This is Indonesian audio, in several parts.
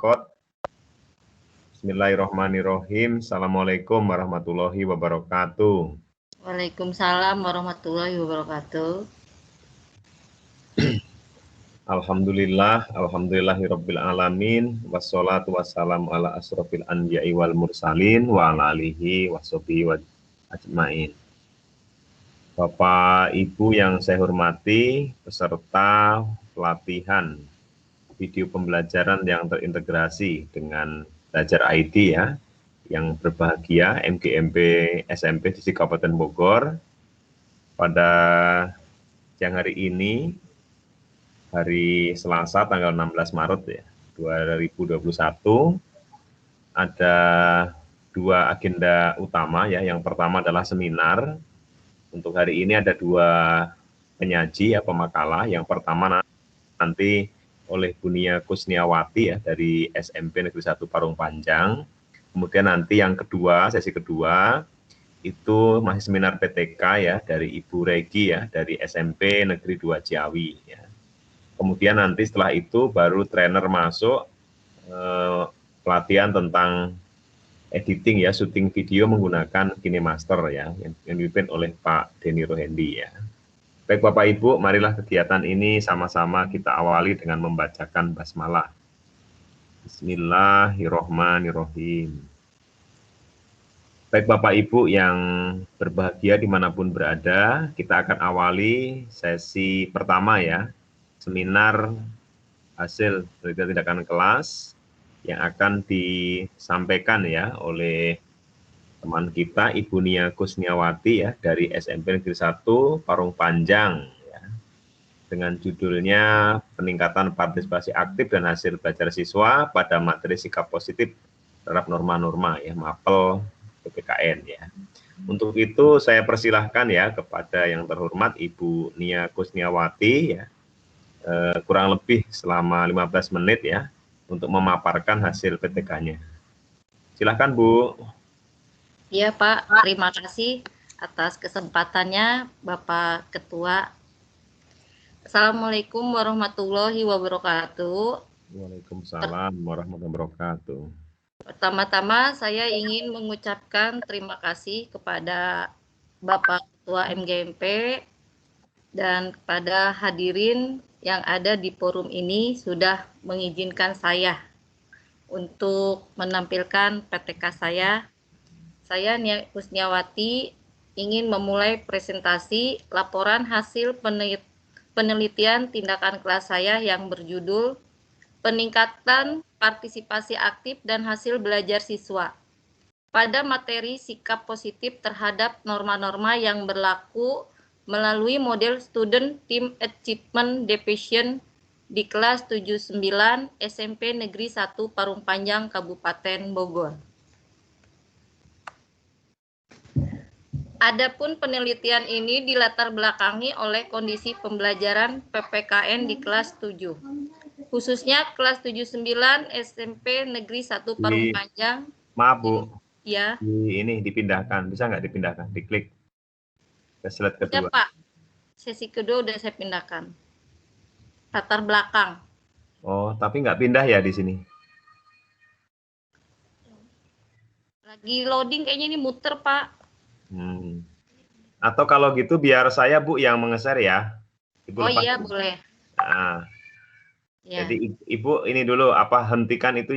Kot. Bismillahirrahmanirrahim. Assalamualaikum warahmatullahi wabarakatuh. Waalaikumsalam warahmatullahi wabarakatuh. Alhamdulillahirabbil alamin. Wassalatu wassalamu ala asrofil anbiya'i wal mursalin wa ala alihi washabihi wa ajmain. Bapak Ibu yang saya hormati, peserta pelatihan video pembelajaran yang terintegrasi dengan Belajar ID ya, yang berbahagia MGMP SMP di Kabupaten Bogor. Pada siang hari ini, hari Selasa tanggal 16 Maret ya, 2021, ada dua agenda utama ya. Yang pertama adalah seminar. Untuk hari ini ada dua penyaji ya, pemakalah. Yang pertama nanti oleh Bu Nia Kusniawati ya dari SMP Negeri 1 Parung Panjang. Kemudian nanti yang kedua, sesi kedua itu masih seminar PTK ya dari Ibu Regi ya dari SMP Negeri 2 Ciawi ya. Kemudian nanti setelah itu baru trainer masuk pelatihan tentang editing ya, syuting video menggunakan KineMaster ya, yang dipimpin oleh Pak Denny Rohendi ya. Baik Bapak Ibu, marilah kegiatan ini sama-sama kita awali dengan membacakan basmalah. Bismillahirrahmanirrahim. Baik Bapak Ibu yang berbahagia dimanapun berada, kita akan awali sesi pertama ya, seminar hasil penelitian tindakan kelas yang akan disampaikan ya oleh teman kita Ibu Nia Kusniawati ya dari SMP Negeri 1 Parung Panjang ya, dengan judulnya peningkatan partisipasi aktif dan hasil belajar siswa pada materi sikap positif terhadap norma-norma ya MAPEL PPKN ya. Untuk itu saya persilahkan ya kepada yang terhormat Ibu Nia Kusniawati ya, kurang lebih selama 15 menit ya untuk memaparkan hasil PTK-nya. Silahkan Bu. Iya Pak, terima kasih atas kesempatannya Bapak Ketua. Assalamualaikum warahmatullahi wabarakatuh. Waalaikumsalam warahmatullahi wabarakatuh. Pertama-tama saya ingin mengucapkan terima kasih kepada Bapak Ketua MGMP dan kepada hadirin yang ada di forum ini sudah mengizinkan saya untuk menampilkan PTK saya. Saya Nia Kusniawati ingin memulai presentasi laporan hasil penelitian tindakan kelas saya yang berjudul Peningkatan Partisipasi Aktif dan Hasil Belajar Siswa pada materi sikap positif terhadap norma-norma yang berlaku melalui model Student Team Achievement Division di kelas 79 SMP Negeri 1 Parung Panjang Kabupaten Bogor. Adapun penelitian ini dilatar belakangi oleh kondisi pembelajaran PPKN di kelas 7. Khususnya kelas 79 SMP Negeri 1 Parung Panjang. Maaf Bu. Ya. Ini dipindahkan, bisa nggak dipindahkan? Diklik ke slide kedua. Ya Pak, sesi kedua udah saya pindahkan. Latar belakang. Oh, tapi nggak pindah ya di sini? Lagi loading kayaknya ini muter Pak. Atau kalau gitu biar saya Bu yang mengeser ya. Ibu oh iya boleh. Nah, ya. Jadi Ibu ini dulu hentikan itu,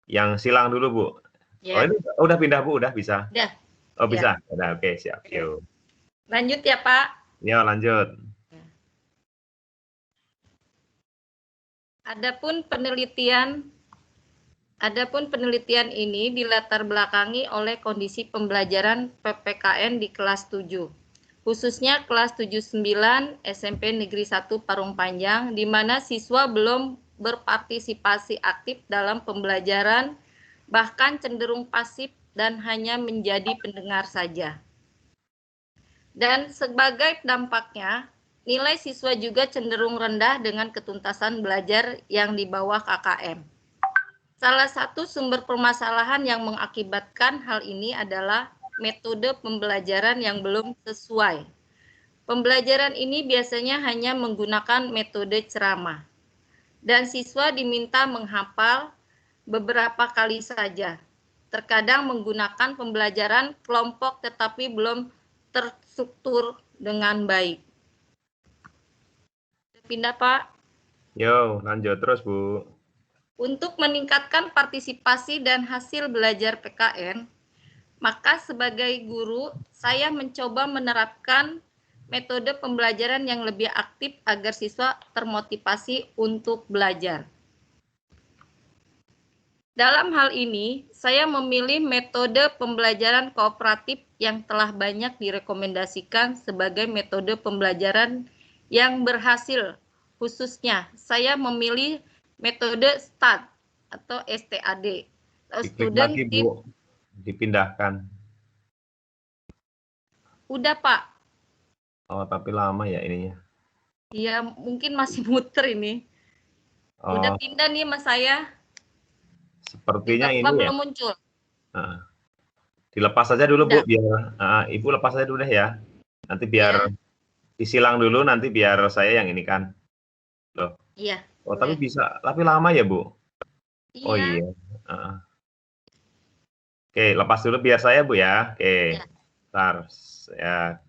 yang silang dulu Bu. Ya. Oh ini udah pindah Bu, udah bisa. Udah. Oh bisa, udah oke siap. Yuk. Lanjut ya Pak. Ya lanjut. Adapun penelitian ini dilatar belakangi oleh kondisi pembelajaran PPKN di kelas 7. Khususnya kelas 79 SMP Negeri 1 Parung Panjang, di mana siswa belum berpartisipasi aktif dalam pembelajaran, bahkan cenderung pasif dan hanya menjadi pendengar saja. Dan sebagai dampaknya, nilai siswa juga cenderung rendah dengan ketuntasan belajar yang di bawah KKM. Salah satu sumber permasalahan yang mengakibatkan hal ini adalah metode pembelajaran yang belum sesuai. Pembelajaran ini biasanya hanya menggunakan metode ceramah, dan siswa diminta menghafal beberapa kali saja. Terkadang menggunakan pembelajaran kelompok tetapi belum terstruktur dengan baik. Pindah, Pak. Yo, lanjut terus, Bu. Untuk meningkatkan partisipasi dan hasil belajar PKN, maka sebagai guru, saya mencoba menerapkan metode pembelajaran yang lebih aktif agar siswa termotivasi untuk belajar. Dalam hal ini, saya memilih metode pembelajaran kooperatif yang telah banyak direkomendasikan sebagai metode pembelajaran yang berhasil. Khususnya, saya memilih metode STAD atau STAD. Diklik lagi, Bu. Dipindahkan. Udah, Pak. Oh, tapi lama ya ininya. Iya, mungkin masih muter ini. Udah pindah nih Mas saya. Sepertinya Juga ini Pak ya. belum muncul. Dilepas saja dulu, Udah. Bu, biar Ibu lepas saja dulu deh ya. Nanti biar disilang dulu, nanti biar saya yang ini kan. Loh. Iya. Oh, tapi bisa, tapi lama ya, Bu? Iya. Oh iya. Oke, lepas dulu biar saya, Bu ya. Oke. Ya. Bentar. Ya.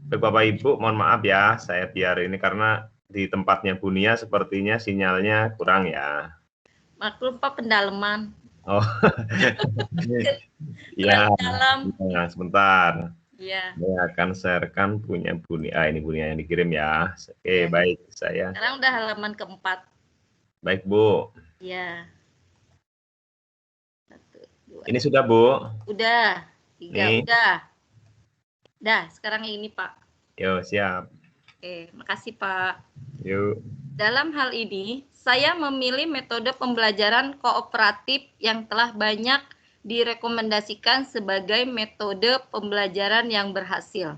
Bapak Ibu, mohon maaf ya, saya biar ini karena di tempatnya Bu Nia sepertinya sinyalnya kurang ya. Maklum Pak, pendalaman. Oh. Ya, dalam. Nah, sebentar. Iya. Saya akan sharekan punya Bu Nia. Ini Bu Nia yang dikirim ya. Oke, baik saya. Sekarang udah halaman keempat. Baik, Bu. Iya. Ini sudah, Bu? Udah. 3 udah. Dah, sekarang ini Pak. Yo, siap. Oke, makasih Pak. Yuk. Dalam hal ini, saya memilih metode pembelajaran kooperatif yang telah banyak direkomendasikan sebagai metode pembelajaran yang berhasil.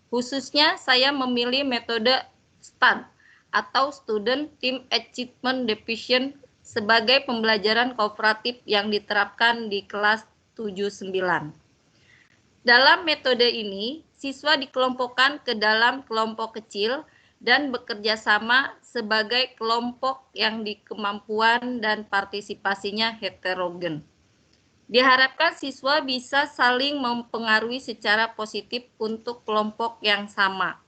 Khususnya, saya memilih metode STAD atau Student Team Achievement Division sebagai pembelajaran kooperatif yang diterapkan di kelas 7-9. Dalam metode ini, siswa dikelompokkan ke dalam kelompok kecil dan bekerja sama sebagai kelompok yang kemampuan dan partisipasinya heterogen. Diharapkan siswa bisa saling mempengaruhi secara positif untuk kelompok yang sama.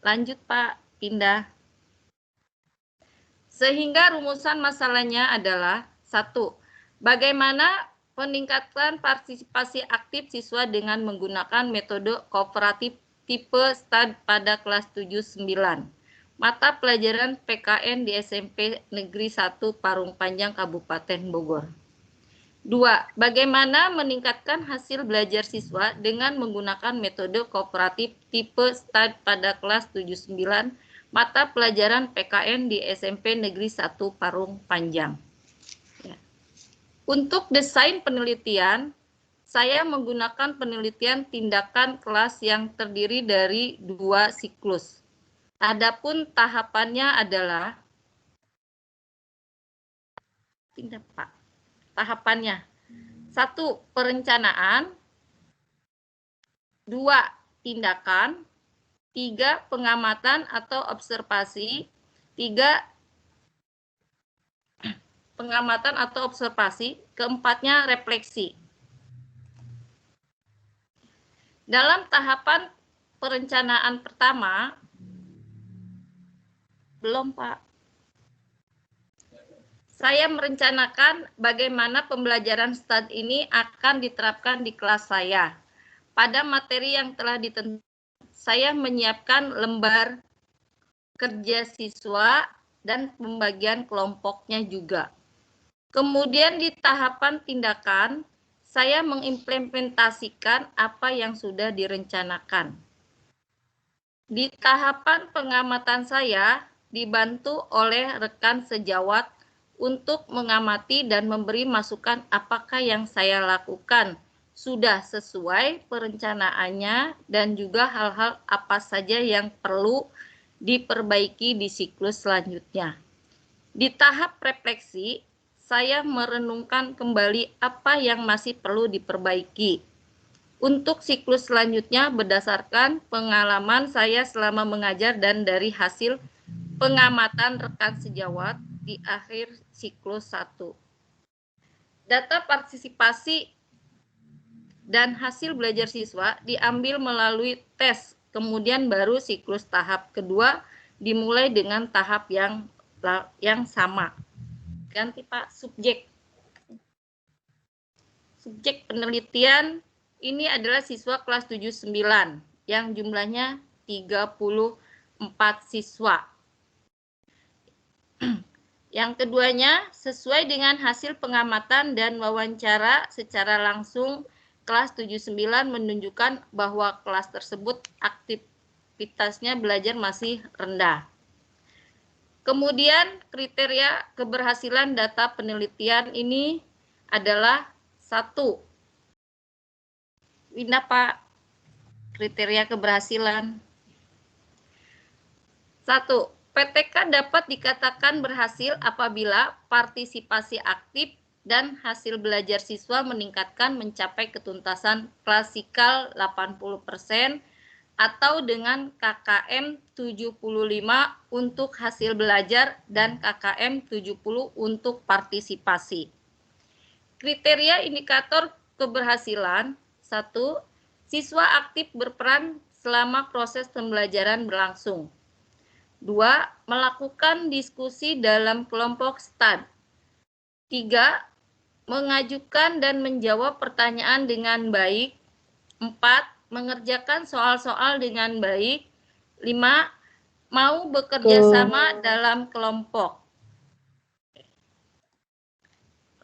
Lanjut Pak, pindah. Sehingga rumusan masalahnya adalah 1. Bagaimana peningkatan partisipasi aktif siswa dengan menggunakan metode kooperatif tipe STAD pada kelas 7-9. Mata pelajaran PKN di SMP Negeri 1 Parung Panjang Kabupaten Bogor. 2. Bagaimana meningkatkan hasil belajar siswa dengan menggunakan metode kooperatif tipe STAD pada kelas 7-9 mata pelajaran PKN di SMP Negeri 1 Parung Panjang. Untuk desain penelitian, saya menggunakan penelitian tindakan kelas yang terdiri dari 2 siklus. Adapun tahapannya adalah tahapannya 1. Perencanaan, 2. Tindakan, 3. Pengamatan atau observasi, 3. Pengamatan atau observasi, keempatnya refleksi. Dalam tahapan perencanaan pertama, belum Pak. Saya merencanakan bagaimana pembelajaran STAD ini akan diterapkan di kelas saya. Pada materi yang telah ditentukan, saya menyiapkan lembar kerja siswa dan pembagian kelompoknya juga. Kemudian di tahapan tindakan, saya mengimplementasikan apa yang sudah direncanakan. Di tahapan pengamatan saya, dibantu oleh rekan sejawat untuk mengamati dan memberi masukan apakah yang saya lakukan sudah sesuai perencanaannya dan juga hal-hal apa saja yang perlu diperbaiki di siklus selanjutnya. Di tahap refleksi, saya merenungkan kembali apa yang masih perlu diperbaiki. Untuk siklus selanjutnya berdasarkan pengalaman saya selama mengajar dan dari hasil pengamatan rekan sejawat, di akhir siklus 1. Data partisipasi dan hasil belajar siswa diambil melalui tes, kemudian baru siklus tahap kedua dimulai dengan tahap yang sama. Ganti Pak, subjek. Subjek penelitian ini adalah siswa kelas 79 yang jumlahnya 34 siswa. Yang keduanya, sesuai dengan hasil pengamatan dan wawancara secara langsung, kelas 79 menunjukkan bahwa kelas tersebut aktivitasnya belajar masih rendah. Kemudian, kriteria keberhasilan data penelitian ini adalah 1. Winda, Pak, kriteria keberhasilan. 1. PTK dapat dikatakan berhasil apabila partisipasi aktif dan hasil belajar siswa meningkatkan mencapai ketuntasan klasikal 80% atau dengan KKM 75 untuk hasil belajar dan KKM 70 untuk partisipasi. Kriteria indikator keberhasilan: 1. Siswa aktif berperan selama proses pembelajaran berlangsung. 2. Melakukan diskusi dalam kelompok STAD. 3. Mengajukan dan menjawab pertanyaan dengan baik. 4. Mengerjakan soal-soal dengan baik. 5. Mau bekerja sama dalam kelompok.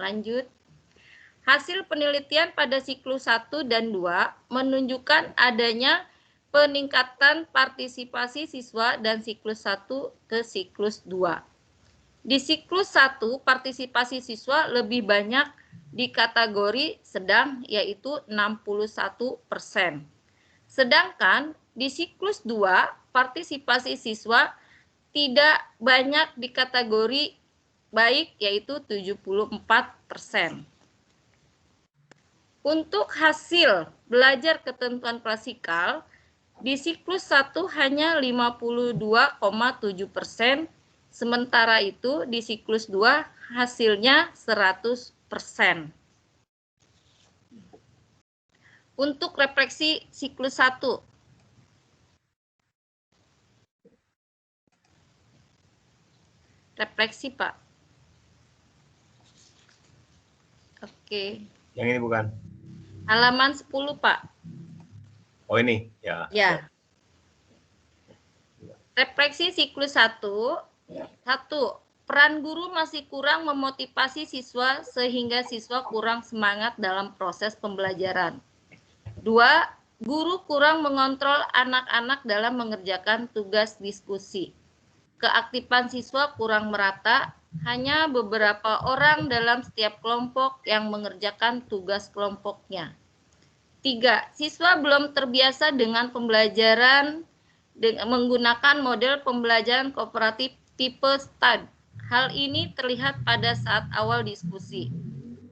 Lanjut. Hasil penelitian pada siklus 1 dan 2 menunjukkan adanya peningkatan partisipasi siswa dan siklus 1 ke siklus 2. Di siklus 1, partisipasi siswa lebih banyak di kategori sedang, yaitu 61%. Sedangkan di siklus 2, partisipasi siswa tidak banyak di kategori baik, yaitu 74%. Untuk hasil belajar ketentuan klasikal, di siklus 1 hanya 52,7%, sementara itu di siklus 2 hasilnya 100%. Untuk refleksi siklus 1. Refleksi, Pak. Oke. Yang ini bukan? Halaman 10, Pak. Oh, ini ya. Ya. Refleksi siklus 1. 1. Peran guru masih kurang memotivasi siswa sehingga siswa kurang semangat dalam proses pembelajaran. 2. Guru kurang mengontrol anak-anak dalam mengerjakan tugas diskusi. Keaktifan siswa kurang merata, hanya beberapa orang dalam setiap kelompok yang mengerjakan tugas kelompoknya. 3. Siswa belum terbiasa dengan pembelajaran menggunakan model pembelajaran kooperatif tipe STAD. Hal ini terlihat pada saat awal diskusi,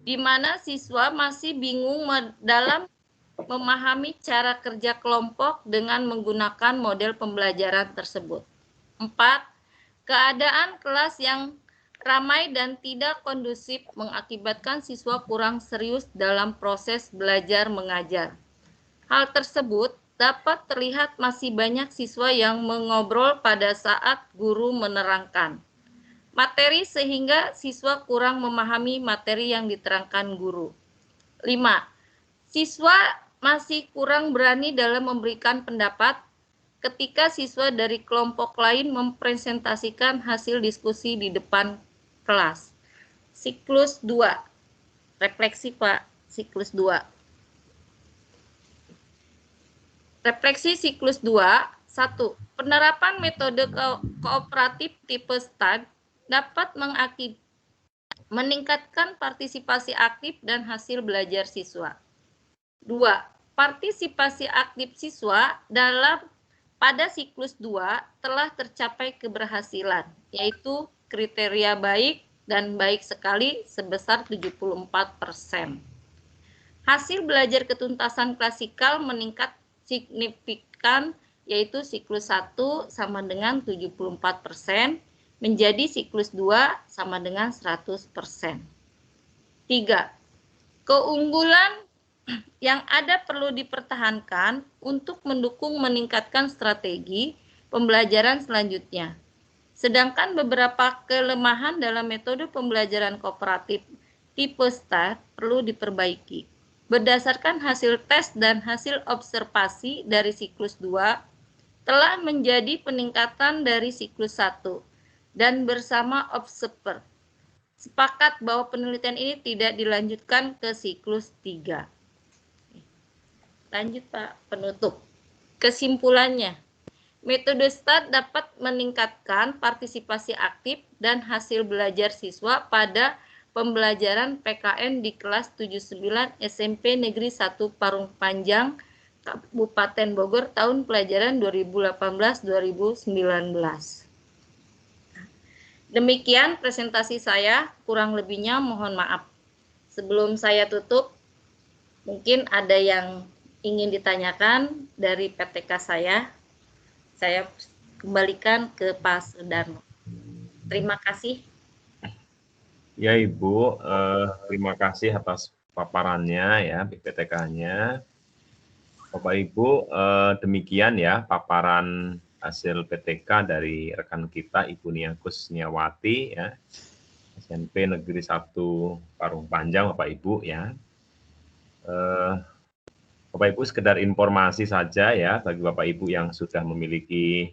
di mana siswa masih bingung dalam memahami cara kerja kelompok dengan menggunakan model pembelajaran tersebut. 4. Keadaan kelas yang ramai dan tidak kondusif mengakibatkan siswa kurang serius dalam proses belajar mengajar. Hal tersebut dapat terlihat masih banyak siswa yang mengobrol pada saat guru menerangkan materi sehingga siswa kurang memahami materi yang diterangkan guru. 5. Siswa masih kurang berani dalam memberikan pendapat ketika siswa dari kelompok lain mempresentasikan hasil diskusi di depan kelas. Siklus 2. Refleksi, Pak. Siklus 2. Refleksi siklus 2. 1. Penerapan metode kooperatif tipe STAD dapat meningkatkan partisipasi aktif dan hasil belajar siswa. 2. Partisipasi aktif siswa pada siklus 2 telah tercapai keberhasilan, yaitu kriteria baik dan baik sekali sebesar 74%. Hasil belajar ketuntasan klasikal meningkat signifikan, yaitu siklus 1 sama dengan 74%, menjadi siklus 2 sama dengan 100%. 3. Keunggulan yang ada perlu dipertahankan untuk mendukung meningkatkan strategi pembelajaran selanjutnya. Sedangkan beberapa kelemahan dalam metode pembelajaran kooperatif tipe STAR perlu diperbaiki. Berdasarkan hasil tes dan hasil observasi dari siklus 2, telah menjadi peningkatan dari siklus 1 dan bersama observer sepakat bahwa penelitian ini tidak dilanjutkan ke siklus 3. Lanjut Pak, penutup. Kesimpulannya, metode STAR dapat meningkatkan partisipasi aktif dan hasil belajar siswa pada pembelajaran PKN di kelas 79 SMP Negeri 1 Parung Panjang, Kabupaten Bogor tahun pelajaran 2018-2019. Demikian presentasi saya, kurang lebihnya mohon maaf. Sebelum saya tutup, mungkin ada yang ingin ditanyakan dari PTK saya kembalikan ke Pak Sudarmo. Terima kasih. Ya Ibu, terima kasih atas paparannya ya, PPTK-nya. Bapak Ibu, demikian ya paparan hasil PTK dari rekan kita Ibu Nia Kusniawati ya, SMP Negeri 1 Parung Panjang Bapak Ibu ya. Bapak Ibu sekedar informasi saja ya bagi Bapak Ibu yang sudah memiliki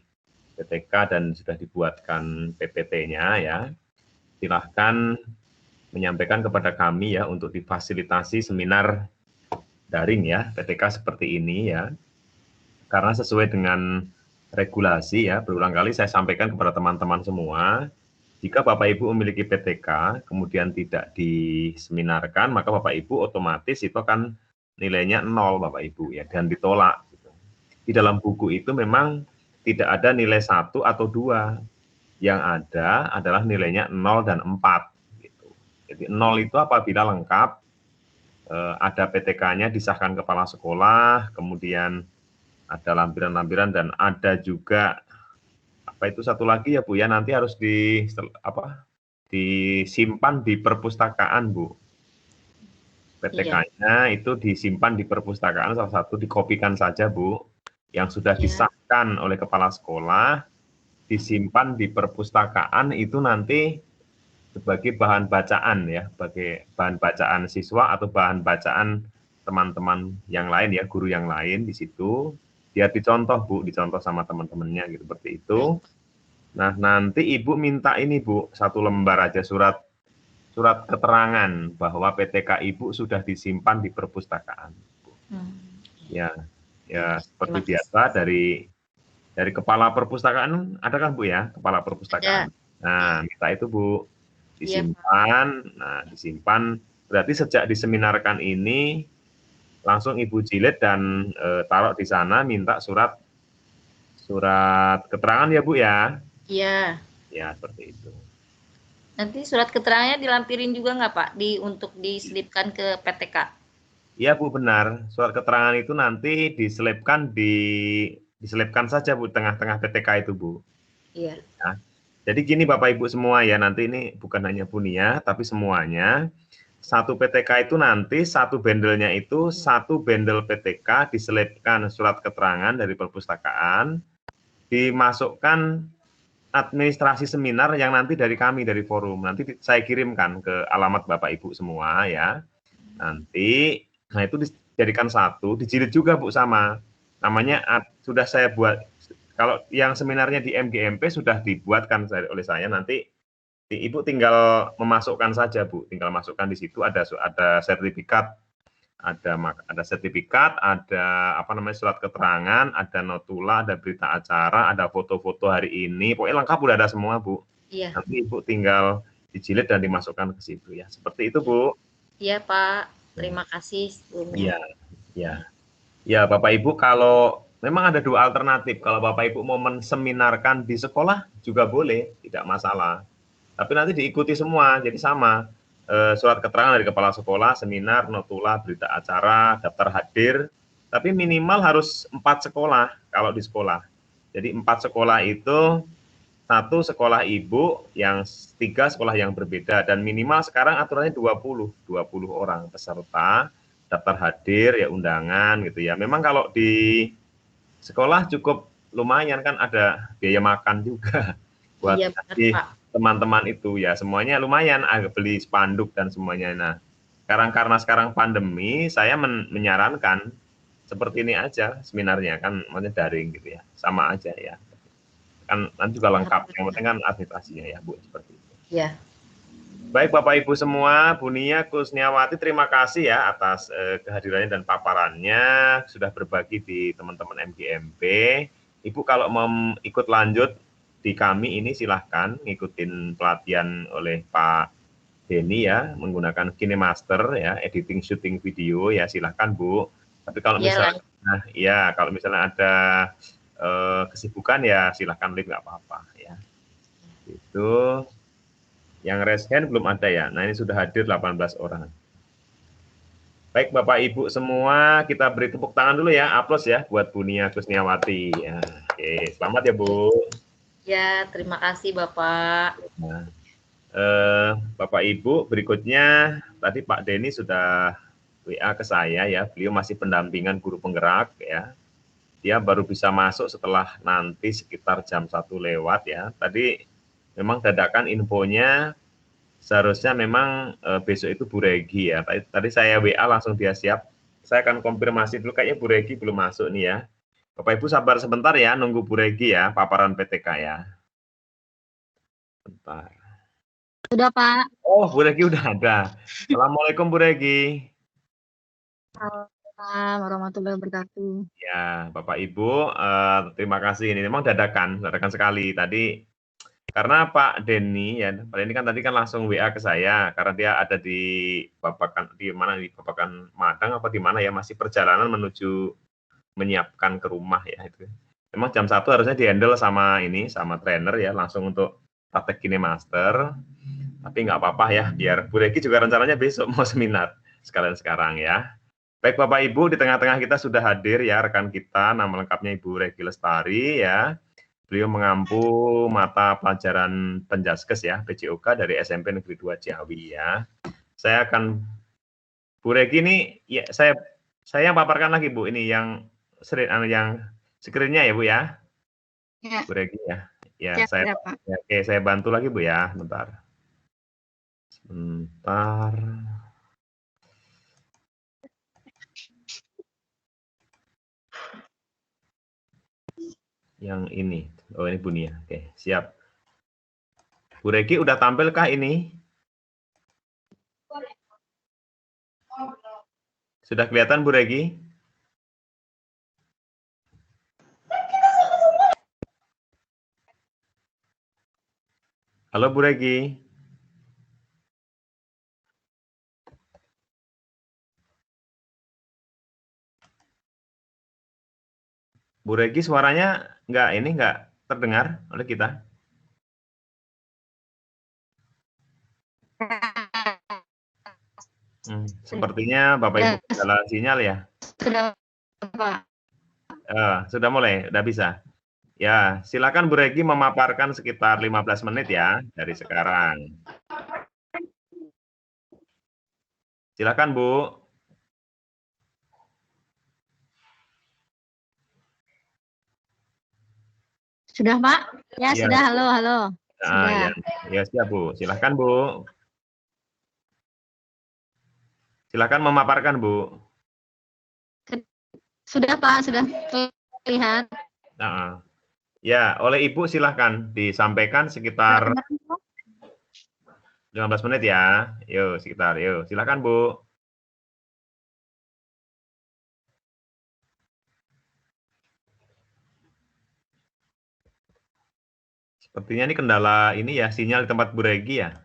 PTK dan sudah dibuatkan PPT-nya ya. Silahkan menyampaikan kepada kami ya untuk difasilitasi seminar daring ya PTK seperti ini ya. Karena sesuai dengan regulasi ya, berulang kali saya sampaikan kepada teman-teman semua, jika Bapak Ibu memiliki PTK kemudian tidak diseminarkan, maka Bapak Ibu otomatis itu akan nilainya 0 Bapak Ibu ya, dan ditolak. Di dalam buku itu memang tidak ada nilai 1 atau 2, yang ada adalah nilainya 0 dan 4. Gitu. Jadi 0 itu apabila lengkap, ada PTK-nya disahkan kepala sekolah, kemudian ada lampiran-lampiran dan ada juga apa itu satu lagi ya Bu ya, nanti harus disimpan di perpustakaan Bu. PTK-nya itu disimpan di perpustakaan, salah satu dikopikan saja Bu, yang sudah disahkan oleh kepala sekolah, disimpan di perpustakaan itu nanti sebagai bahan bacaan ya, sebagai bahan bacaan siswa atau bahan bacaan teman-teman yang lain ya, guru yang lain di situ, dia dicontoh Bu, dicontoh sama teman-temannya gitu, seperti itu. Nah nanti Ibu minta ini Bu, 1 lembar aja surat keterangan bahwa PTK Ibu sudah disimpan di perpustakaan. Ya seperti biasa dari kepala perpustakaan ada kan Bu ya, kepala perpustakaan. Nah minta itu Bu disimpan. Nah disimpan berarti sejak diseminarkan ini langsung Ibu jilid dan taruh di sana, minta surat keterangan ya Bu ya. Iya. Ya seperti itu. Nanti surat keterangannya dilampirin juga nggak Pak, untuk diselipkan ke PTK? Iya Bu, benar. Surat keterangan itu nanti diselipkan saja Bu, tengah-tengah PTK itu Bu. Iya. Ya. Jadi gini Bapak Ibu semua ya, nanti ini bukan hanya Bu Nia, tapi semuanya. Satu PTK itu nanti, satu bandelnya itu, satu bandel PTK diselipkan surat keterangan dari perpustakaan, dimasukkan administrasi seminar yang nanti dari kami, dari forum. Nanti saya kirimkan ke alamat Bapak Ibu semua ya. Nanti, nah itu dijadikan satu, dijilid juga Bu sama. Namanya sudah saya buat, kalau yang seminarnya di MGMP sudah dibuatkan oleh saya, nanti Ibu tinggal memasukkan saja Bu, tinggal masukkan di situ ada sertifikat, ada sertifikat, ada surat keterangan, ada notula, ada berita acara, ada foto-foto hari ini, pokoknya lengkap udah ada semua Bu. Iya. Nanti Ibu tinggal dijilid dan dimasukkan ke situ ya, seperti itu Bu. Iya Pak, terima kasih sebelumnya. Iya. Ya Bapak Ibu, kalau memang ada 2 alternatif, kalau Bapak Ibu mau menseminarkan di sekolah juga boleh, tidak masalah. Tapi nanti diikuti semua, jadi sama. Surat keterangan dari kepala sekolah, seminar, notula, berita acara, daftar hadir, tapi minimal harus 4 sekolah kalau di sekolah. Jadi 4 sekolah itu satu sekolah ibu, yang 3 sekolah yang berbeda, dan minimal sekarang aturannya 20 orang peserta daftar hadir ya, undangan gitu ya. Memang kalau di sekolah cukup lumayan kan, ada biaya makan juga buat Iya, benar, Pak. teman-teman itu ya, semuanya lumayan, agak beli spanduk dan semuanya. Nah, karena sekarang pandemi, saya menyarankan seperti ini aja seminarnya, kan maksudnya daring gitu ya, sama aja ya. Kan nanti juga lengkap, yang penting kan administrasinya ya Bu, seperti itu. Ya. Baik Bapak Ibu semua, Bu Nia Kusniawati, terima kasih ya atas kehadirannya dan paparannya, sudah berbagi di teman-teman MGMP. Ibu kalau mau ikut lanjut di kami ini silahkan ngikutin pelatihan oleh Pak Denny ya, menggunakan KineMaster ya, editing syuting video ya, silahkan Bu. Tapi kalau misalnya, kalau misalnya ada kesibukan ya silahkan live, nggak apa-apa ya. Itu yang raise hand belum ada ya. Nah ini sudah hadir 18 orang. Baik Bapak Ibu semua, kita beri tepuk tangan dulu ya, aplaus ya buat Bu Nia Kusniawati. Ya, oke, selamat ya Bu. Ya, terima kasih Bapak. Nah, Bapak Ibu, berikutnya tadi Pak Denny sudah WA ke saya ya, beliau masih pendampingan guru penggerak ya. Dia baru bisa masuk setelah nanti sekitar jam 1 lewat ya. Tadi memang dadakan infonya, seharusnya memang besok itu Bu Regi ya. Tadi saya WA langsung dia siap. Saya akan konfirmasi dulu, kayaknya Bu Regi belum masuk nih ya. Bapak Ibu sabar sebentar ya, nunggu Bu Regi ya, paparan PTK ya. Bentar. Sudah, Pak. Oh, Bu Regi udah ada. Assalamualaikum Bu Regi. Waalaikumsalam warahmatullahi wabarakatuh. Ya, Bapak Ibu, terima kasih. Ini memang dadakan sekali. Tadi karena Pak Denny ya, Pak Denny kan tadi kan langsung WA ke saya karena dia ada di Babakan, di mana, di Babakan Madang apa di mana ya, masih perjalanan menuju menyiapkan ke rumah ya itu. Memang jam 1 harusnya dihandle sama trainer ya, langsung untuk praktek KineMaster. Tapi nggak apa-apa ya, biar Bu Regi juga rencananya besok mau seminar sekalian sekarang ya. Baik Bapak Ibu, di tengah-tengah kita sudah hadir ya rekan kita, nama lengkapnya Ibu Regi Lestari ya. Beliau mengampu mata pelajaran Penjaskes ya, PJOK dari SMP Negeri 2 Ciawi ya. Saya akan, Bu Regi ini ya, saya paparkan lagi Bu, ini yang screen-nya ya Bu ya. Ya. Bu Regi ya. Ya, Ya, saya, ya, Pak. ya, oke, saya bantu lagi Bu ya, bentar. Sebentar. Yang ini, oh ini Bu Nia, oke siap. Bu Regi udah tampilkah ini? Sudah kelihatan Bu Regi? Halo Bu Regi. Bu Regi suaranya nggak terdengar oleh kita. Sepertinya Bapak Ibu kendala sinyal ya. Sudah, Pak. Sudah mulai, udah bisa. Ya, silakan Bu Regi memaparkan sekitar 15 menit ya dari sekarang. Silakan Bu. Sudah, Pak? Ya, Ya. sudah. Halo, halo. Sudah. Ya siap Bu. Silakan Bu. Silakan memaparkan Bu. Sudah, Pak. Sudah terlihat. Ya, oleh Ibu silahkan disampaikan sekitar 15 menit ya. Yuk, silakan Bu. Sepertinya ini kendala ini ya, sinyal di tempat Bu Regi ya.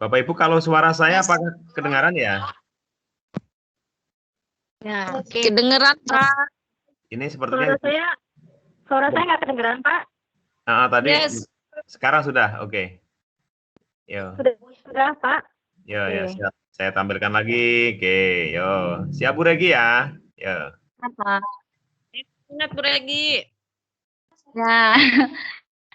Bapak Ibu, kalau suara saya apakah kedengaran ya? Ya, oke. Kedengeran, Pak. Ini sepertinya Suara saya nggak kedengeran, Pak. Tadi Yes. Sekarang sudah, oke. Yo. Sudah, Pak. Yo, ya siap. Saya tampilkan lagi. Oke, yo. Siap Bu Regi ya. Yo. Apa? Ingat Bu Regi. Ya.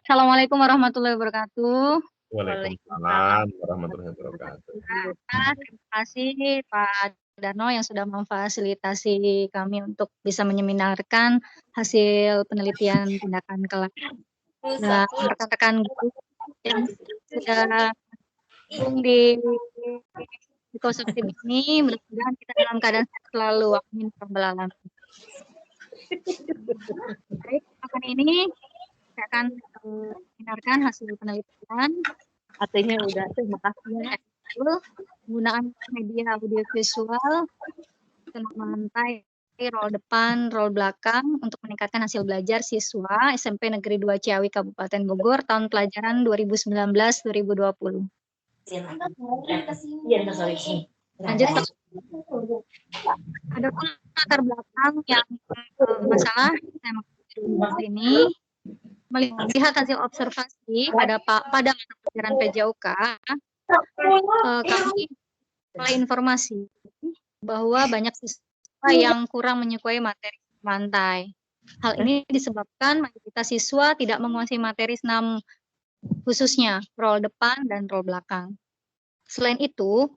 Assalamualaikum warahmatullahi wabarakatuh. Waalaikumsalam warahmatullahi wabarakatuh. Terima kasih Pak Darno yang sudah memfasilitasi kami untuk bisa menyeminarkan hasil penelitian tindakan kelak. Nah, rekan-rekan guru yang sudah di konsumsi ini, mudah-mudahan kita dalam keadaan sehat selalu. Amin. Rabbal alamin. Baik, akan ini saya akan mendengarkan hasil penelitian. Artinya udah, terima kasih. Penggunaan media audiovisual, memantai rol depan, rol belakang untuk meningkatkan hasil belajar siswa SMP Negeri 2 Ciawi Kabupaten Bogor tahun pelajaran 2019-2020. Lanjut, ada pun latar belakang yang masalah saya maksud ini melihat hasil observasi pada mata pelajaran PJOK, kami mulai informasi bahwa banyak siswa yang kurang menyukai materi mantai. Hal ini disebabkan mayoritas siswa tidak menguasai materi senam, khususnya rol depan dan rol belakang. Selain itu,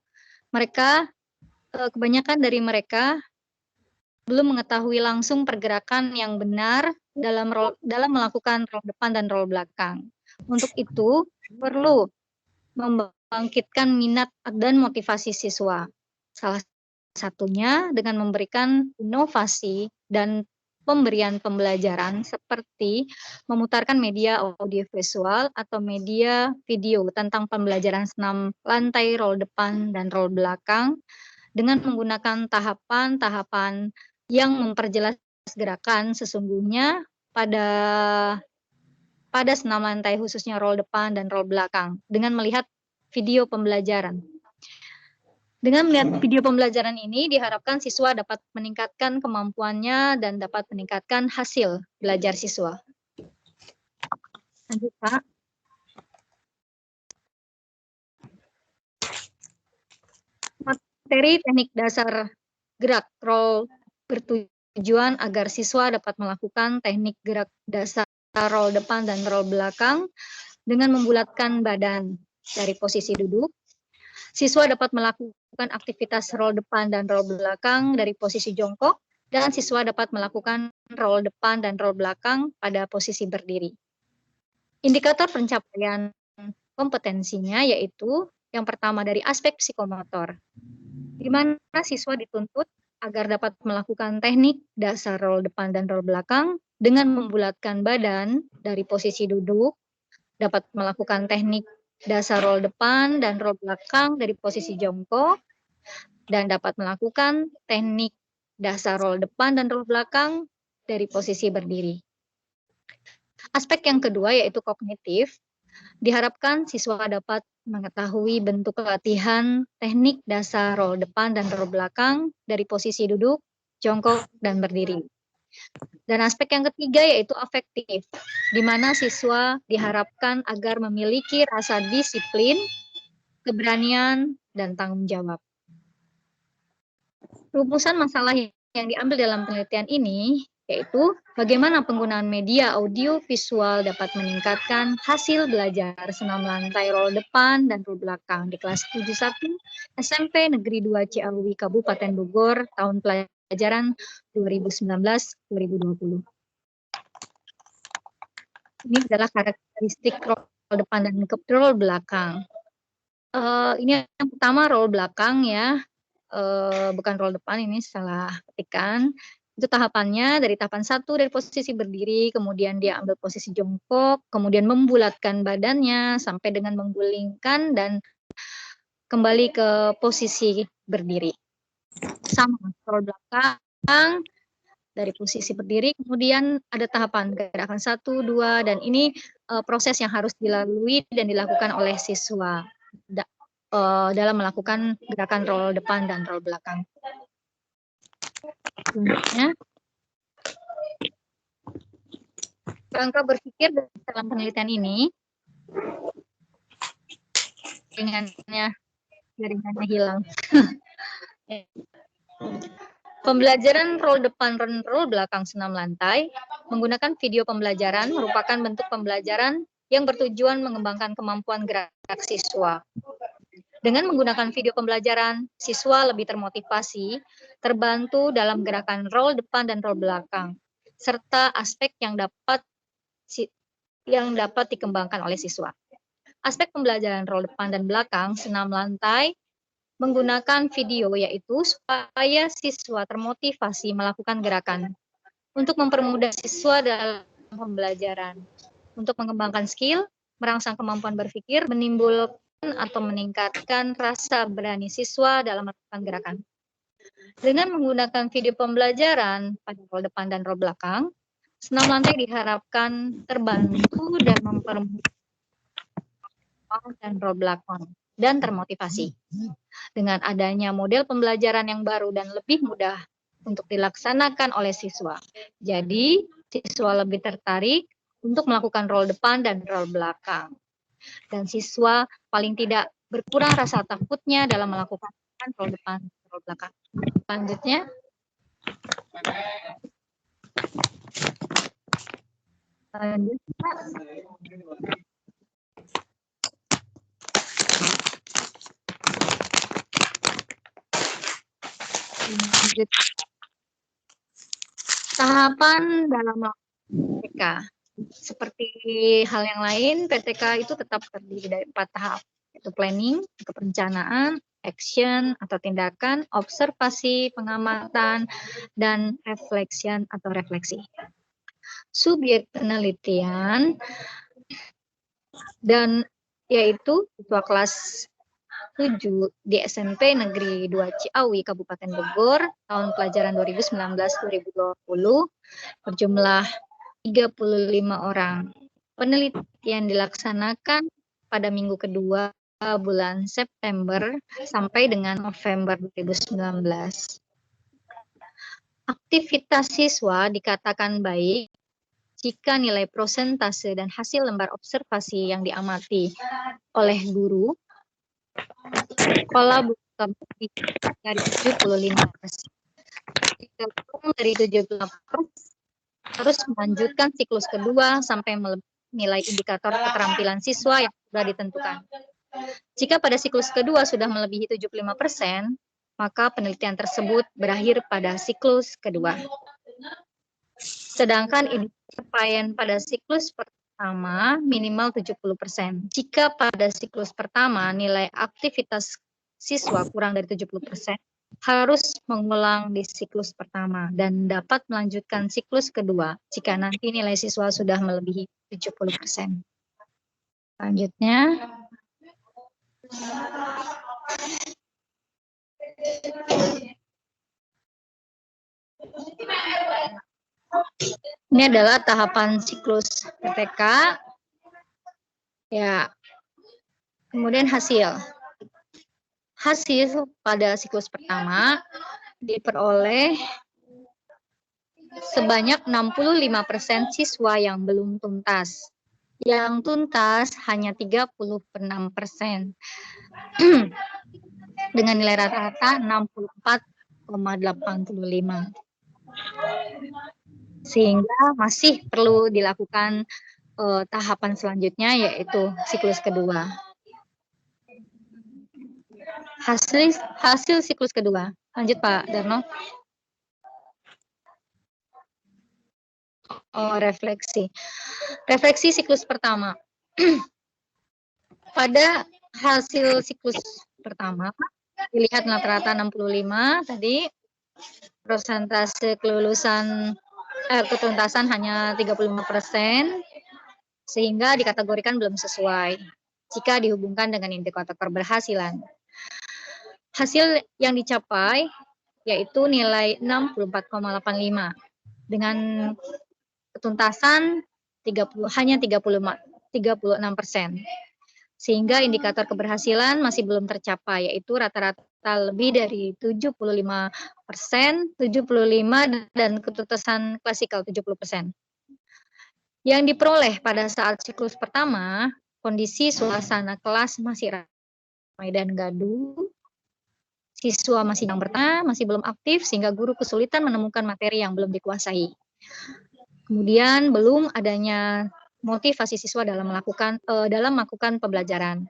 kebanyakan dari mereka belum mengetahui langsung pergerakan yang benar dalam melakukan rol depan dan rol belakang. Untuk itu, perlu membangkitkan minat dan motivasi siswa. Salah satunya dengan memberikan inovasi dan pemberian pembelajaran seperti memutarkan media audiovisual atau media video tentang pembelajaran senam lantai, rol depan, dan rol belakang dengan menggunakan tahapan-tahapan yang memperjelas gerakan sesungguhnya pada senam lantai, khususnya rol depan dan rol belakang, dengan melihat video pembelajaran. Dengan melihat video pembelajaran ini, diharapkan siswa dapat meningkatkan kemampuannya dan dapat meningkatkan hasil belajar siswa. Lanjut, Pak. Materi teknik dasar gerak rol bertujuan agar siswa dapat melakukan teknik gerak dasar rol depan dan rol belakang dengan membulatkan badan dari posisi duduk. Siswa dapat melakukan aktivitas rol depan dan rol belakang dari posisi jongkok, dan siswa dapat melakukan rol depan dan rol belakang pada posisi berdiri. Indikator pencapaian kompetensinya yaitu yang pertama dari aspek psikomotor, di mana siswa dituntut agar dapat melakukan teknik dasar rol depan dan rol belakang dengan membulatkan badan dari posisi duduk, dapat melakukan teknik dasar rol depan dan rol belakang dari posisi jongkok, dan dapat melakukan teknik dasar rol depan dan rol belakang dari posisi berdiri. Aspek yang kedua yaitu kognitif, diharapkan siswa dapat mengetahui bentuk latihan teknik dasar rol depan dan rol belakang dari posisi duduk, jongkok, dan berdiri. Dan aspek yang ketiga yaitu afektif, di mana siswa diharapkan agar memiliki rasa disiplin, keberanian, dan tanggung jawab. Rumusan masalah yang diambil dalam penelitian ini yaitu bagaimana penggunaan media audio visual dapat meningkatkan hasil belajar senam lantai rol depan dan rol belakang di kelas 71 SMP Negeri 2 Ciawi Kabupaten Bogor tahun pelajaran 2019-2020. Ini adalah karakteristik rol depan dan rol belakang. Ini yang pertama rol belakang ya, bukan rol depan, ini salah ketikan. Itu tahapannya dari tahapan 1 dari posisi berdiri, kemudian dia ambil posisi jongkok, kemudian membulatkan badannya sampai dengan menggulingkan dan kembali ke posisi berdiri. Sama rol belakang dari posisi berdiri, kemudian ada tahapan gerakan 1, 2, dan ini proses yang harus dilalui dan dilakukan oleh siswa dalam melakukan gerakan rol depan dan rol belakang. Selanjutnya, kerangka berpikir dalam penelitian ini, jaringannya hilang. Pembelajaran rol depan dan rol belakang senam lantai menggunakan video pembelajaran merupakan bentuk pembelajaran yang bertujuan mengembangkan kemampuan gerak siswa. Dengan menggunakan video pembelajaran, siswa lebih termotivasi, terbantu dalam gerakan rol depan dan rol belakang, serta aspek yang dapat dikembangkan oleh siswa. Aspek pembelajaran rol depan dan belakang senam lantai menggunakan video, yaitu supaya siswa termotivasi melakukan gerakan untuk mempermudah siswa dalam pembelajaran, untuk mengembangkan skill, merangsang kemampuan berpikir, menimbulkan atau meningkatkan rasa berani siswa dalam melakukan gerakan. Dengan menggunakan video pembelajaran pada rol depan dan rol belakang, senam lantai diharapkan terbantu dan mempermudah dan rol belakang dan termotivasi. Dengan adanya model pembelajaran yang baru dan lebih mudah untuk dilaksanakan oleh siswa. Jadi, siswa lebih tertarik untuk melakukan rol depan dan rol belakang. Dan siswa paling tidak berkurang rasa takutnya dalam melakukan rol depan dan rol belakang. Selanjutnya. Tahapan dalam PTK. Seperti hal yang lain, PTK itu tetap terdiri dari 4 tahap, yaitu planning, perencanaan, action atau tindakan, observasi, pengamatan, dan reflection atau refleksi. Subjek penelitian dan yaitu siswa kelas 7 di SMP Negeri 2 Ciawi, Kabupaten Bogor, tahun pelajaran 2019-2020, berjumlah 35 orang. Penelitian dilaksanakan pada minggu kedua bulan September sampai dengan November 2019. Aktivitas siswa dikatakan baik jika nilai prosentase dan hasil lembar observasi yang diamati oleh guru sekolah bukan dari 75%. Jika kurang dari 78%, harus melanjutkan siklus kedua sampai nilai indikator keterampilan siswa yang sudah ditentukan. Jika pada siklus kedua sudah melebihi 75%, maka penelitian tersebut berakhir pada siklus kedua. Sedangkan capaian pada siklus pertama minimal 70%. Jika pada siklus pertama nilai aktivitas siswa kurang dari 70%, harus mengulang di siklus pertama dan dapat melanjutkan siklus kedua jika nanti nilai siswa sudah melebihi 70%. Selanjutnya. Ini adalah tahapan siklus PTK. Ya. Kemudian hasil. Hasil pada siklus pertama diperoleh sebanyak 65% siswa yang belum tuntas. Yang tuntas hanya 36%. Dengan nilai rata-rata 64,85. Sehingga masih perlu dilakukan tahapan selanjutnya, yaitu siklus kedua. Hasil siklus kedua. Lanjut Pak Darno. Refleksi. Refleksi siklus pertama. Pada hasil siklus pertama, dilihat rata-rata 65 tadi, persentase kelulusan ketuntasan hanya 35%, sehingga dikategorikan belum sesuai jika dihubungkan dengan indikator keberhasilan. Hasil yang dicapai yaitu nilai 64,85 dengan ketuntasan hanya 36%. Sehingga indikator keberhasilan masih belum tercapai, yaitu rata-rata lebih dari 75%, 75 dan ketuntasan klasikal 70%. Yang diperoleh pada saat siklus pertama, kondisi suasana kelas masih ramai dan gaduh. Siswa masih yang pertama, masih belum aktif, sehingga guru kesulitan menemukan materi yang belum dikuasai. Kemudian belum adanya motivasi siswa dalam melakukan pembelajaran.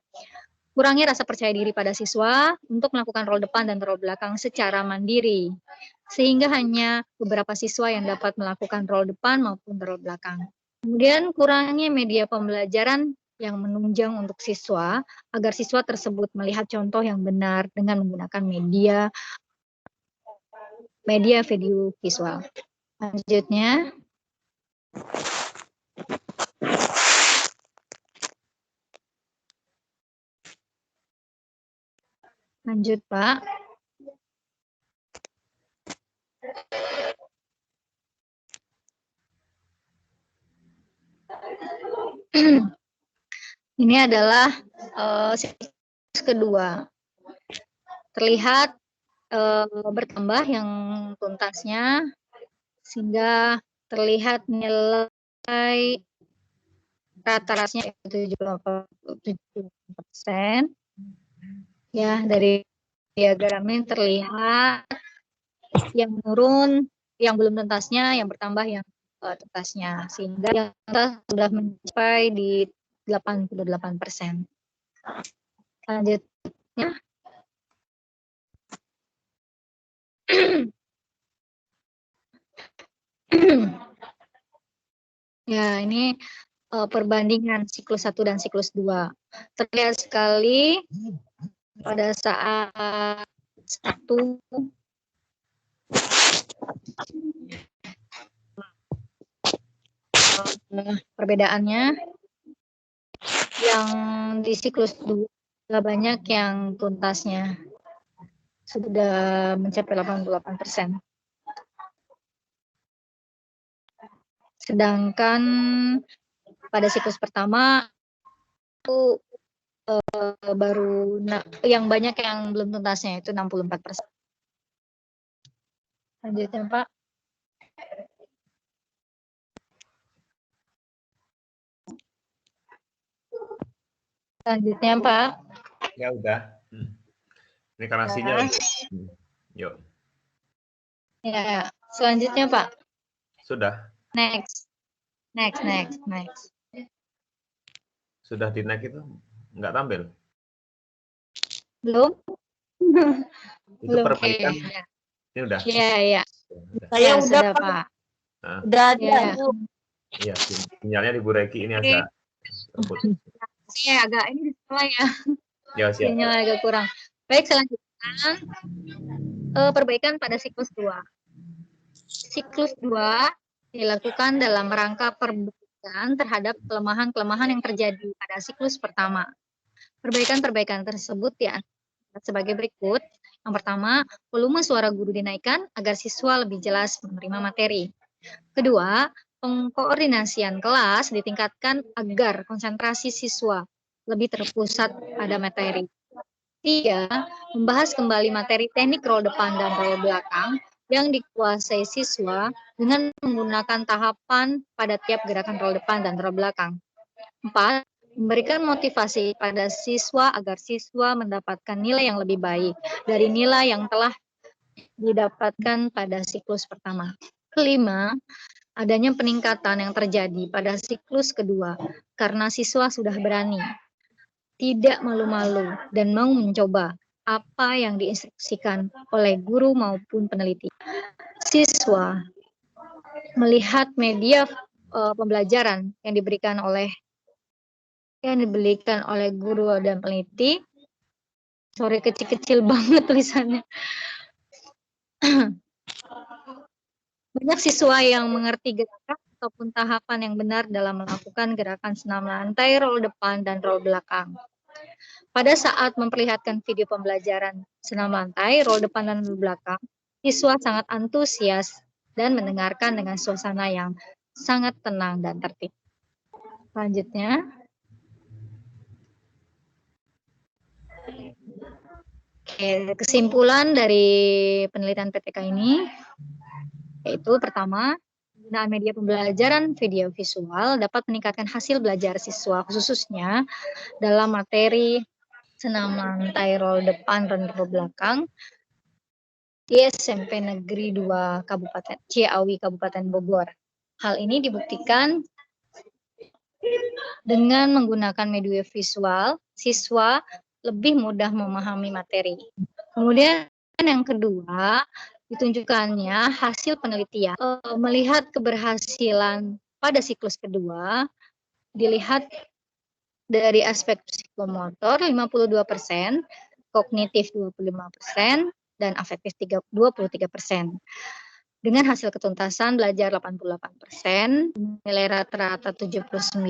Kurangnya rasa percaya diri pada siswa untuk melakukan role depan dan role belakang secara mandiri, sehingga hanya beberapa siswa yang dapat melakukan role depan maupun role belakang. Kemudian kurangnya media pembelajaran yang menunjang untuk siswa, agar siswa tersebut melihat contoh yang benar dengan menggunakan media video visual. Selanjutnya, lanjut Pak. Ini adalah siklus kedua. Terlihat bertambah yang tuntasnya, sehingga terlihat nilai rata-ratanya 78%. Ya, dari diagram ini terlihat yang menurun, yang belum tuntasnya, yang bertambah yang tuntasnya, sehingga yang tuntas sudah mencapai di 88%. Selanjutnya, ya ini perbandingan siklus 1 dan siklus 2. Terlihat sekali pada saat 1 perbedaannya, yang di siklus 2 banyak yang tuntasnya sudah mencapai 88%. Sedangkan pada siklus pertama itu baru yang banyak yang belum tuntasnya, itu 64%. Lanjutnya Pak. Selanjutnya Pak. Ya udah. Ini karena sinyal. Yuk. Ya, selanjutnya Pak. Sudah. Next. Sudah di next itu nggak tampil? Belum? Itu Belum. perbaikan. Okay. Ini udah. Iya. Saya udah Pak. Pak. Nah. Udah ada. Iya, sinyalnya di Bu Reki ini agak terputus. Saya agak ini salah ya. Ya, siap. Sinyal agak kurang. Baik, selanjutnya perbaikan pada siklus 2. Siklus 2 dilakukan dalam rangka perbaikan terhadap kelemahan-kelemahan yang terjadi pada siklus pertama. Perbaikan-perbaikan tersebut ya sebagai berikut. Yang pertama, volume suara guru dinaikkan agar siswa lebih jelas menerima materi. Kedua, pengkoordinasian kelas ditingkatkan agar konsentrasi siswa lebih terpusat pada materi. 3, membahas kembali materi teknik role depan dan role belakang yang dikuasai siswa dengan menggunakan tahapan pada tiap gerakan role depan dan role belakang. 4, memberikan motivasi pada siswa agar siswa mendapatkan nilai yang lebih baik dari nilai yang telah didapatkan pada siklus pertama. Kelima, adanya peningkatan yang terjadi pada siklus kedua karena siswa sudah berani, tidak malu-malu, dan mau mencoba apa yang diinstruksikan oleh guru maupun peneliti. Siswa melihat media pembelajaran yang diberikan oleh guru dan peneliti. Sorry, kecil-kecil banget tulisannya. Banyak siswa yang mengerti gerakan ataupun tahapan yang benar dalam melakukan gerakan senam lantai, roll depan, dan roll belakang. Pada saat memperlihatkan video pembelajaran senam lantai, roll depan, dan roll belakang, siswa sangat antusias dan mendengarkan dengan suasana yang sangat tenang dan tertib. Selanjutnya. Oke, kesimpulan dari penelitian PTK ini yaitu pertama, penggunaan media pembelajaran video visual dapat meningkatkan hasil belajar siswa khususnya dalam materi senam lantai, roll depan, dan roll belakang di SMP Negeri 2 Kabupaten Ciawi, Kabupaten Bogor. Hal ini dibuktikan dengan menggunakan media visual, siswa lebih mudah memahami materi. Kemudian yang kedua, ditunjukkannya hasil penelitian. Melihat keberhasilan pada siklus kedua, dilihat dari aspek psikomotor 52%, kognitif 25%, dan afektif 23%. Dengan hasil ketuntasan belajar 88%, nilai rata-rata 79.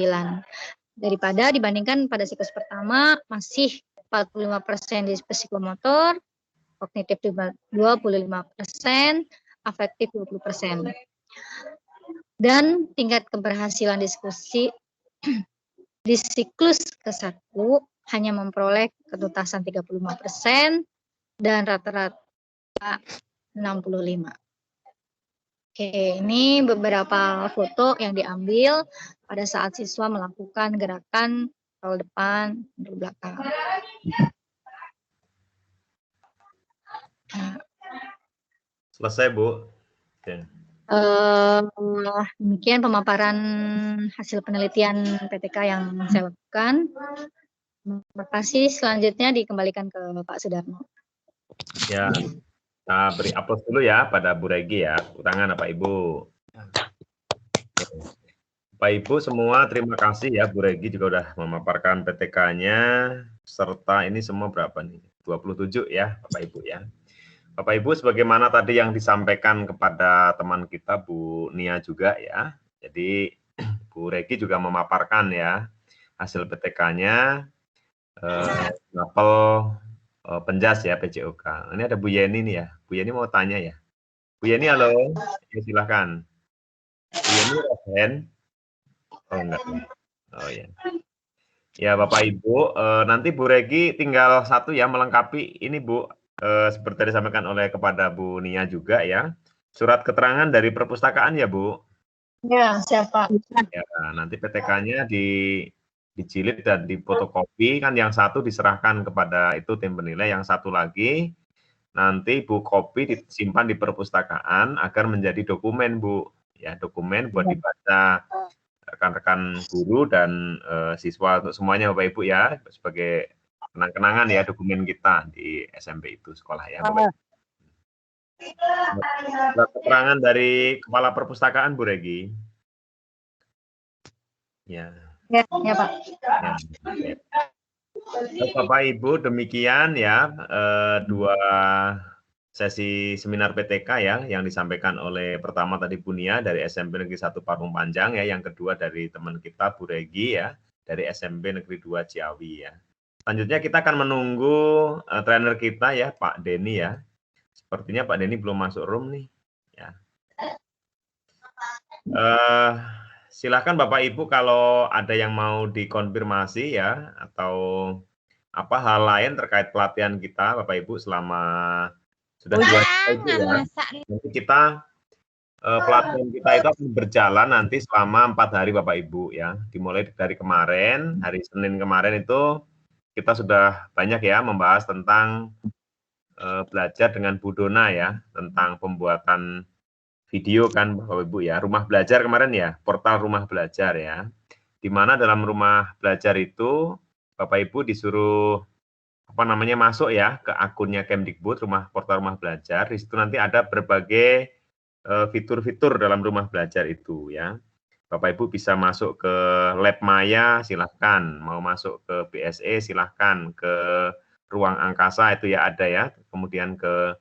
Daripada dibandingkan pada siklus pertama masih 45% di psikomotor, kognitif 25%, afektif 20%. Dan tingkat keberhasilan diskusi di siklus ke-1 hanya memperoleh ketuntasan 35% dan rata-rata 65. Oke, ini beberapa foto yang diambil pada saat siswa melakukan gerakan roll depan, roll belakang. Selesai, Bu. Oke. Demikian pemaparan hasil penelitian PTK yang saya lakukan. Terima kasih. Selanjutnya dikembalikan ke Pak Sudarmo. Ya, kita beri aplaus dulu ya pada Bu Regi ya. Tangan Pak Ibu. Pak Ibu semua terima kasih ya, Bu Regi juga udah memaparkan PTK-nya, serta ini semua berapa nih? 27 ya Bapak Ibu ya. Bapak Ibu sebagaimana tadi yang disampaikan kepada teman kita Bu Nia juga ya. Jadi Bu Regi juga memaparkan ya hasil PTK-nya, level penjas ya PJOK. Ini ada Bu Yeni nih ya. Bu Yeni mau tanya ya. Bu Yeni halo, ya, silahkan. Bu Yeni Rosen. Oh enggak. Oh ya. Ya Bapak Ibu, nanti Bu Regi tinggal satu ya melengkapi ini Bu, seperti disampaikan oleh kepada Bu Nia juga ya. Surat keterangan dari perpustakaan ya Bu. Ya, siapa? Ya, nanti PTK-nya dijilid dan difotokopi kan yang satu diserahkan kepada itu tim penilai, yang satu lagi nanti Bu kopi disimpan di perpustakaan agar menjadi dokumen Bu. Ya, dokumen buat dibaca rekan-rekan guru dan siswa untuk semuanya Bapak Ibu ya, sebagai kenang-kenangan ya dokumen kita di SMP itu sekolah ya Bapak Ibu. Keterangan dari Kepala Perpustakaan Bu Regi. Ya. Ya, ya Pak. Ya. Bapak Ibu demikian ya dua sesi seminar PTK ya yang disampaikan oleh pertama tadi Bu Nia dari SMP Negeri 1 Parung Panjang ya, yang kedua dari teman kita Bu Regi ya dari SMP Negeri 2 Ciawi ya. Selanjutnya kita akan menunggu trainer kita ya Pak Denny ya. Sepertinya Pak Denny belum masuk room nih ya. Silakan Bapak Ibu kalau ada yang mau dikonfirmasi ya atau apa hal lain terkait pelatihan kita Bapak Ibu selama sudah 2 itu ya. Nanti kita pelatihan kita itu akan berjalan nanti selama 4 hari Bapak Ibu ya. Dimulai dari kemarin, hari Senin kemarin itu kita sudah banyak ya membahas tentang belajar dengan Bu Dona ya, tentang pembuatan video kan Bapak Ibu ya. Rumah belajar kemarin ya, portal rumah belajar ya. Di mana dalam rumah belajar itu Bapak Ibu disuruh masuk ya ke akunnya Kemdikbud portal rumah belajar. Di situ nanti ada berbagai fitur-fitur dalam rumah belajar itu ya. Bapak Ibu bisa masuk ke Lab Maya silahkan, mau masuk ke BSE silahkan, ke ruang angkasa itu ya ada ya. Kemudian ke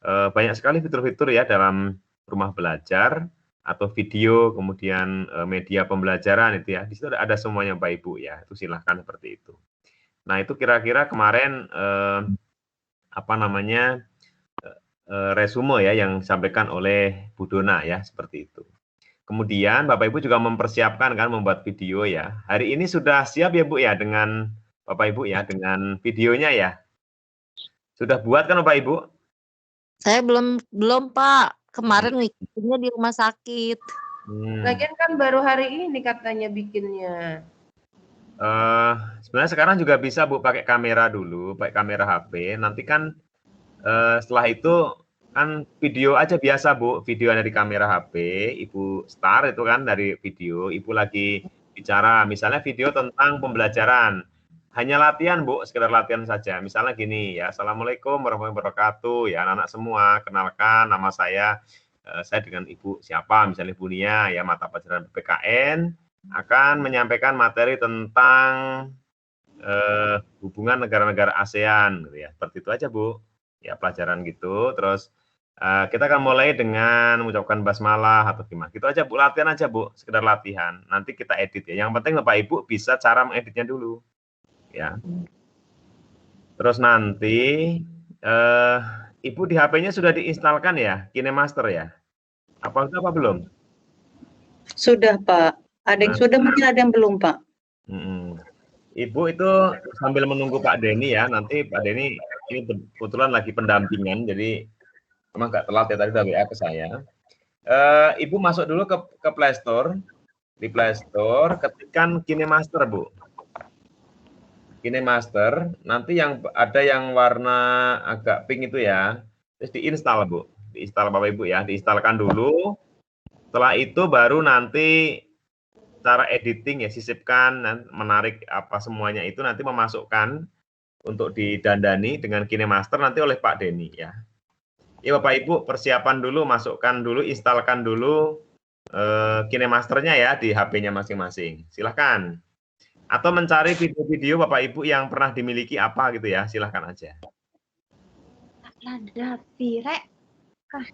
banyak sekali fitur-fitur ya dalam rumah belajar atau video, kemudian media pembelajaran itu ya. Di situ ada semuanya Bapak Ibu ya. Itu silahkan seperti itu. Nah, itu kira-kira kemarin resume ya yang disampaikan oleh Bu Dona ya, seperti itu. Kemudian Bapak Ibu juga mempersiapkan kan membuat video ya. Hari ini sudah siap ya Bu ya dengan Bapak Ibu ya dengan videonya ya. Sudah buat kan Bapak Ibu? Saya belum Pak. Kemarin bikinnya di rumah sakit. Lagian kan baru hari ini katanya bikinnya. Sebenarnya sekarang juga bisa Bu pakai kamera dulu, pakai kamera HP. Nanti kan setelah itu Kan video aja biasa, Bu. Video dari kamera HP, Ibu start itu kan dari video, Ibu lagi bicara, misalnya video tentang pembelajaran. Hanya latihan, Bu, sekedar latihan saja. Misalnya gini ya, Assalamualaikum warahmatullahi wabarakatuh, ya anak-anak semua, kenalkan nama saya dengan Ibu siapa, misalnya Ibu Nia, ya mata pelajaran PPKN, akan menyampaikan materi tentang hubungan negara-negara ASEAN, gitu ya. Seperti itu aja, Bu. Ya, pelajaran gitu, terus kita akan mulai dengan mengucapkan basmalah atau gimana. Gitu aja, Bu. Latihan aja, Bu. Sekedar latihan. Nanti kita edit ya. Yang penting Bapak Ibu bisa cara mengeditnya dulu. Ya. Terus nanti Ibu di HP-nya sudah diinstalkan ya, KineMaster ya? Apa belum? Sudah, Pak. Ada yang sudah, mungkin ada yang belum, Pak. Ibu itu sambil menunggu Pak Denny ya. Nanti Pak Denny ini kebetulan lagi pendampingan, jadi memang nggak telat ya, tadi udah WA ke saya. Ibu masuk dulu ke Play Store. Di Play Store, ketikkan KineMaster, Bu. KineMaster, nanti yang ada yang warna agak pink itu ya, terus diinstal, Bu. Diinstal Bapak Ibu ya, diinstalkan dulu. Setelah itu baru nanti cara editing ya, sisipkan, menarik apa semuanya itu nanti memasukkan untuk didandani dengan KineMaster nanti oleh Pak Denny ya. Ya Bapak Ibu persiapan dulu, masukkan dulu, instalkan dulu KineMasternya ya di HP-nya masing-masing. Silahkan. Atau mencari video-video Bapak Ibu yang pernah dimiliki apa gitu ya, silahkan aja. Ada pirek kah?